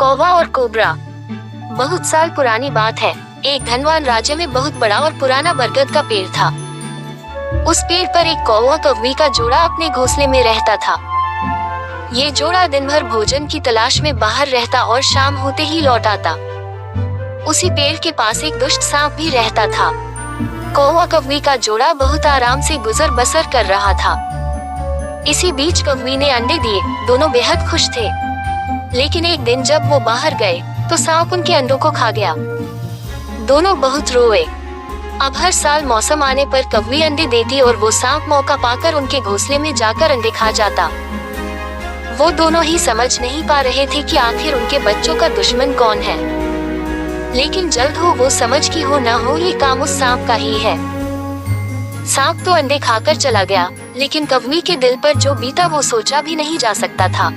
कौवा और कोबरा। बहुत साल पुरानी बात है। एक धनवान राज्य में बहुत बड़ा और पुराना बरगद का पेड़ था। उस पेड़ पर एक कौवा कौवी का जोड़ा अपने घोंसले में रहता था। ये जोड़ा दिन भर भोजन की तलाश में बाहर रहता और शाम होते ही लौट आता। उसी पेड़ के पास एक दुष्ट सांप भी रहता था। कौवा कौवी का जोड़ा बहुत आराम से गुजर बसर कर रहा था। इसी बीच कौवी ने अंडे दिए। दोनों बेहद खुश थे। लेकिन एक दिन जब वो बाहर गए तो सांप उनके अंडों को खा गया। दोनों बहुत रोए। अब हर साल मौसम आने पर कौवी अंडे देती और वो सांप मौका पाकर उनके घोंसले में जाकर अंडे खा जाता। वो दोनों ही समझ नहीं पा रहे थे कि आखिर उनके बच्चों का दुश्मन कौन है। लेकिन जल्द हो वो समझ की हो ना हो ये काम उस सांप का ही है। सांप तो अंडे खाकर चला गया, लेकिन कौवी के दिल पर जो बीता वो सोचा भी नहीं जा सकता था।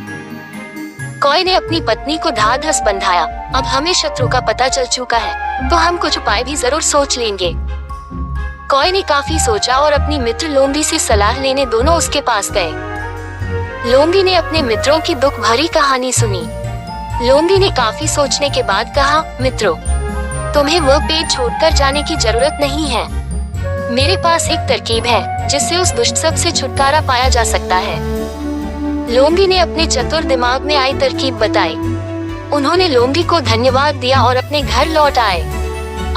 कौवे ने अपनी पत्नी को ढाढ़स बंधाया। अब हमें शत्रु का पता चल चुका है तो हम कुछ उपाय भी जरूर सोच लेंगे। कौवे ने काफी सोचा और अपनी मित्र लोमड़ी से सलाह लेने दोनों उसके पास गए। लोमड़ी ने अपने मित्रों की दुख भरी कहानी सुनी। लोमड़ी ने काफी सोचने के बाद कहा, मित्रों, तुम्हें वह पेड़ छोड़कर जाने की जरूरत नहीं है। मेरे पास एक तरकीब है जिससे उस दुष्ट सब से छुटकारा पाया जा सकता है। लोमड़ी ने अपने चतुर दिमाग में आई तरकीब बताई। उन्होंने लोमड़ी को धन्यवाद दिया और अपने घर लौट आए।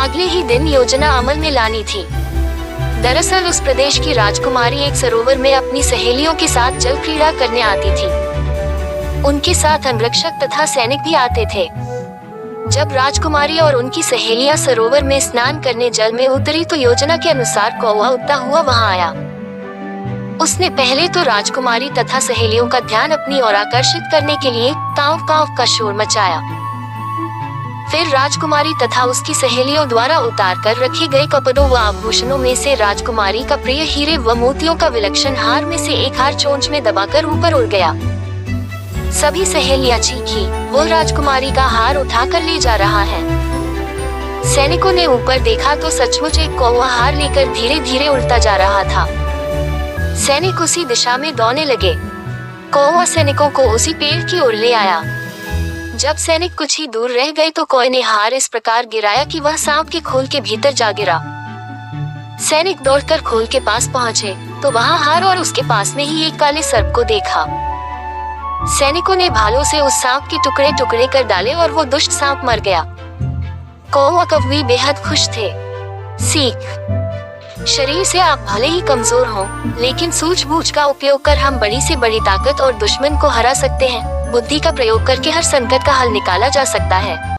अगले ही दिन योजना अमल में लानी थी। दरअसल उस प्रदेश की राजकुमारी एक सरोवर में अपनी सहेलियों के साथ जल क्रीड़ा करने आती थी। उनके साथ अंगरक्षक तथा सैनिक भी आते थे। जब राजकुमारी और उनकी सहेलियां सरोवर में स्नान करने जल में उतरी तो योजना के अनुसार कौवा उड़ता हुआ वहां आया। उसने पहले तो राजकुमारी तथा सहेलियों का ध्यान अपनी ओर आकर्षित करने के लिए कांव कांव का शोर मचाया। फिर राजकुमारी तथा उसकी सहेलियों द्वारा उतार कर रखे गए कपड़ों व आभूषणों में से राजकुमारी का प्रिय हीरे व मोतियों का विलक्षण हार में से एक हार चोंच में दबाकर ऊपर उड़ गया। सभी सहेलियां चीखी, वो राजकुमारी का हार उठाकर ले जा रहा है। सैनिकों ने ऊपर देखा तो सचमुच एक कौवा हार लेकर धीरे धीरे उड़ता जा रहा था। सैनिक उसी दिशा में दौड़ने लगे। कौवा सैनिकों को उसी पेड़ की ओर ले आया। जब सैनिक कुछ ही दूर रह गए तो कौवे ने हार इस प्रकार गिराया कि वह सांप के खोल के भीतर जा गिरा। सैनिक दौड़कर खोल के पास पहुंचे तो वहां हार और उसके पास में ही एक काले सर्प को देखा। सैनिकों ने भालों से उस सांप के टुकड़े टुकड़े कर डाले और वो दुष्ट सांप मर गया। कौवा कौवी बेहद खुश थे। सीख: शरीर से आप भले ही कमजोर हों, लेकिन सूझबूझ का उपयोग कर हम बड़ी से बड़ी ताकत और दुश्मन को हरा सकते हैं। बुद्धि का प्रयोग करके हर संकट का हल निकाला जा सकता है।